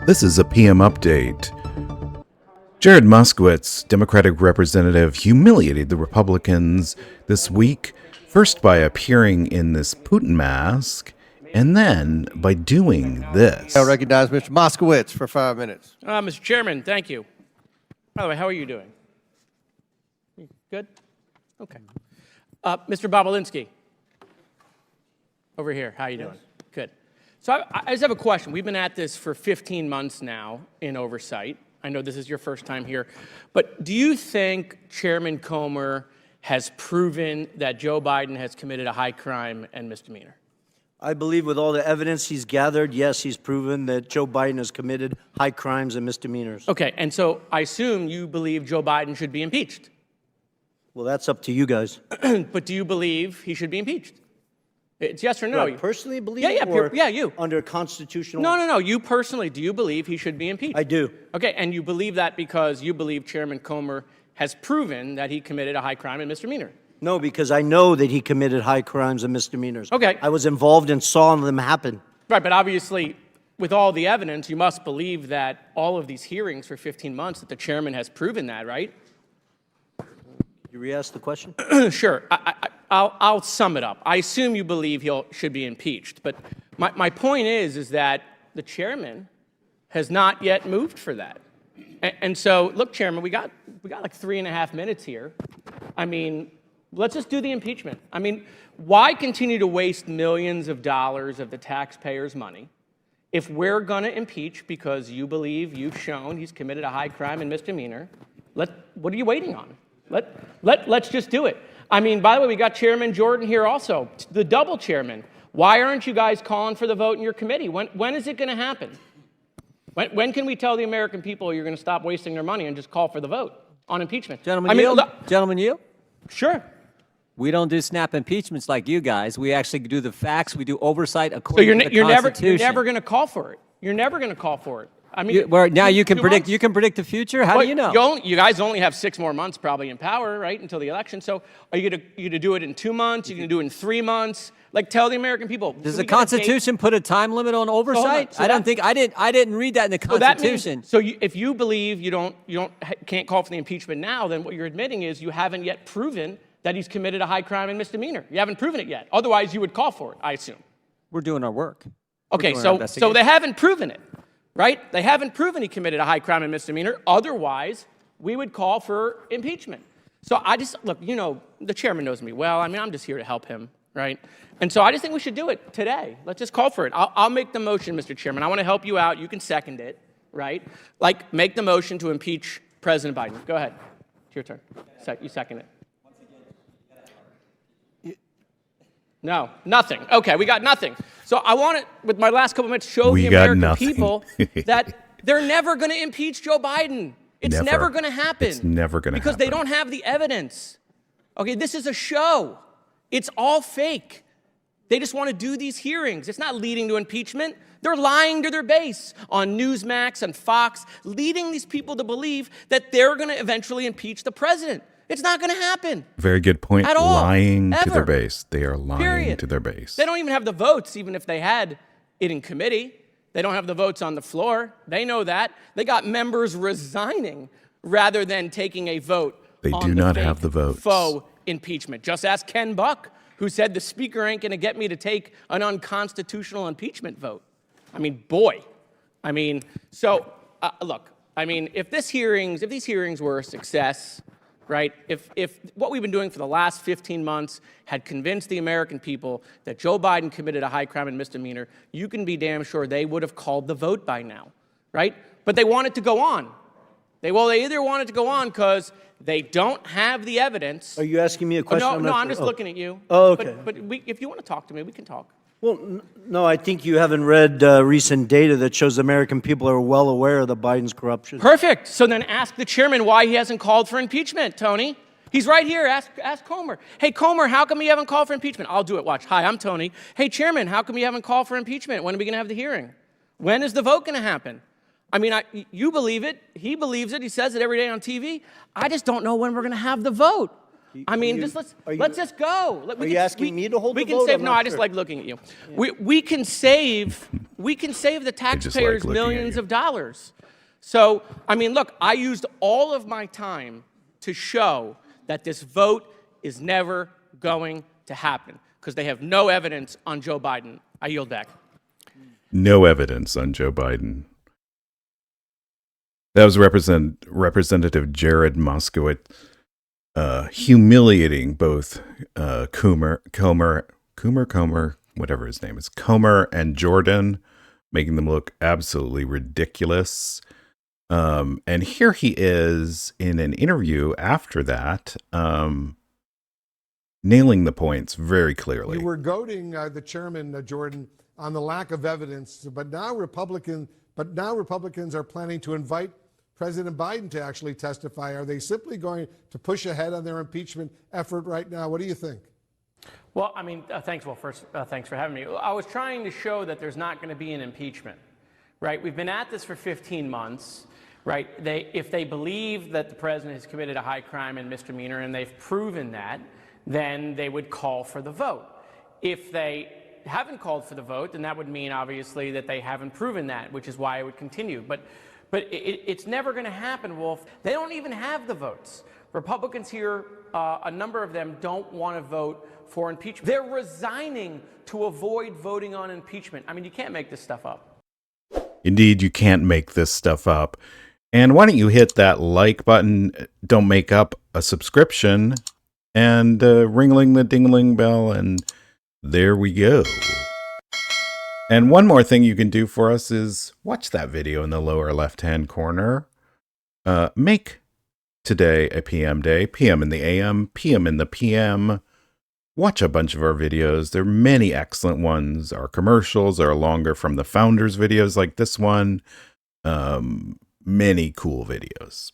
This is a PM update. Jared Moskowitz, Democratic representative, humiliated the Republicans this week, first by appearing in this Putin mask, and then by doing this. I recognize Mr. Moskowitz for 5 minutes. Mr. Chairman, thank you. By the way, how are you doing? Good? Okay. Mr. Bobolinsky, over here, how are you doing? Good. So I just have a question. We've been at this for 15 months now in oversight. I know this is your first time here, but do you think Chairman Comer has proven that Joe Biden has committed a high crime and misdemeanor? I believe with all the evidence he's gathered, yes, he's proven that Joe Biden has committed high crimes and misdemeanors. Okay, and so I assume you believe Joe Biden should be impeached. Well, that's up to you guys. But do you believe he should be impeached? It's yes or no. Do I personally believe you. Under constitutional... No. You personally, do you believe he should be impeached? I do. Okay, and you believe that because you believe Chairman Comer has proven that he committed a high crime and misdemeanor? No, because I know that he committed high crimes and misdemeanors. Okay. I was involved and saw them happen. Right, but obviously, with all the evidence, you must believe that all of these hearings for 15 months, that the chairman has proven that, right? You re-ask the question? Sure. I'll sum it up. I assume you believe he should be impeached, but my point is that the chairman has not yet moved for that. And so, look, Chairman, we got like 3.5 minutes here. I mean, let's just do the impeachment. I mean, why continue to waste millions of dollars of the taxpayers' money if we're going to impeach because you believe you've shown he's committed a high crime and misdemeanor? What are you waiting on? Let's just do it. I mean, by the way, we got Chairman Jordan here also, the double chairman. Why aren't you guys calling for the vote in your committee? When is it going to happen? When can we tell the American people you're going to stop wasting their money and just call for the vote on impeachment? Gentlemen, yield? Gentlemen, yield? Sure. We don't do snap impeachments like you guys. We actually do the facts. We do oversight according to the Constitution. You're never going to call for it. You're never going to call for it. I mean, now you can predict. You can predict the future. How do you know? You guys only have 6 more months probably in power, right, until the election. So are you going to do it in 2 months? You're going to do it in 3 months? Like, tell the American people. Does the Constitution put a time limit on oversight? I didn't read that in the Constitution. If you believe you can't call for the impeachment now, then what you're admitting is you haven't yet proven that he's committed a high crime and misdemeanor. You haven't proven it yet. Otherwise, you would call for it, I assume. We're doing our work. Okay, so they haven't proven it, right? They haven't proven he committed a high crime and misdemeanor. Otherwise, we would call for impeachment. So look, the chairman knows me well. I mean, I'm just here to help him, right? And so I just think we should do it today. Let's just call for it. I'll make the motion, Mr. Chairman. I want to help you out. You can second it, right? Like, make the motion to impeach President Biden. Go ahead. It's your turn. You second it. No, nothing. Okay, we got nothing. So I want to, with my last couple minutes, show the American people that they're never going to impeach Joe Biden. It's never going to happen. It's never going to happen. Because they don't have the evidence. Okay, this is a show. It's all fake. They just want to do these hearings. It's not leading to impeachment. They're lying to their base on Newsmax and Fox, leading these people to believe that they're going to eventually impeach the president. It's not going to happen. Very good point. At all. Lying to Ever. their base. They are lying Period. to their base. They don't even have the votes, even if they had it in committee. They don't have the votes on the floor. They know that. They got members resigning rather than taking a vote. They do not have the votes. Faux impeachment. Just ask Ken Buck, who said the speaker ain't going to get me to take an unconstitutional impeachment vote. I mean, boy. I mean, so look. I mean, if these hearings were a success, right? If what we've been doing for the last 15 months had convinced the American people that Joe Biden committed a high crime and misdemeanor, you can be damn sure they would have called the vote by now, right? But they want it to go on. They either want it to go on because they don't have the evidence. Are you asking me a question? No, I'm just looking at you. Oh, okay. But if you want to talk to me, we can talk. Well, no, I think you haven't read recent data that shows American people are well aware of the Biden's corruption. Perfect. So then ask the chairman why he hasn't called for impeachment, Tony. He's right here. Ask Comer. Hey, Comer, how come you haven't called for impeachment? I'll do it. Watch. Hi, I'm Tony. Hey, Chairman, how come you haven't called for impeachment? When are we going to have the hearing? When is the vote going to happen? I mean, you believe it. He believes it. He says it every day on TV. I just don't know when we're going to have the vote. I mean, just let's just go. Are you asking me to hold we the can vote? save. I'm No, not I just sure. like looking at you. We can save the taxpayers looking at millions you. of dollars. So I mean, look, I used all of my time to show that this vote is never going to happen because they have no evidence on Joe Biden. I yield back. No evidence on Joe Biden. That was Representative Jared Moskowitz humiliating both Comer, whatever his name is, Comer and Jordan, making them look absolutely ridiculous. And here he is in an interview after that, nailing the points very clearly. You were goading the chairman, Jordan, on the lack of evidence, but now Republicans are planning to invite President Biden to actually testify. Are they simply going to push ahead on their impeachment effort right now? What do you think? Well, I mean, thanks. Well, first, thanks for having me. I was trying to show that there's not going to be an impeachment, right? We've been at this for 15 months, right? If they believe that the president has committed a high crime and misdemeanor, and they've proven that, then they would call for the vote. If they haven't called for the vote, then that would mean, obviously, that they haven't proven that, which is why it would continue. But it's never going to happen, Wolf. They don't even have the votes. Republicans here, a number of them don't want to vote for impeachment. They're resigning to avoid voting on impeachment. I mean, you can't make this stuff up. Indeed, you can't make this stuff up. And why don't you hit that like button? Don't make up a subscription. And ringling the dingling bell, and there we go. And one more thing you can do for us is watch that video in the lower left-hand corner. Make today a PM day, PM in the AM, PM in the PM. Watch a bunch of our videos. There are many excellent ones. Our commercials are longer from the founders videos like this one. Many cool videos.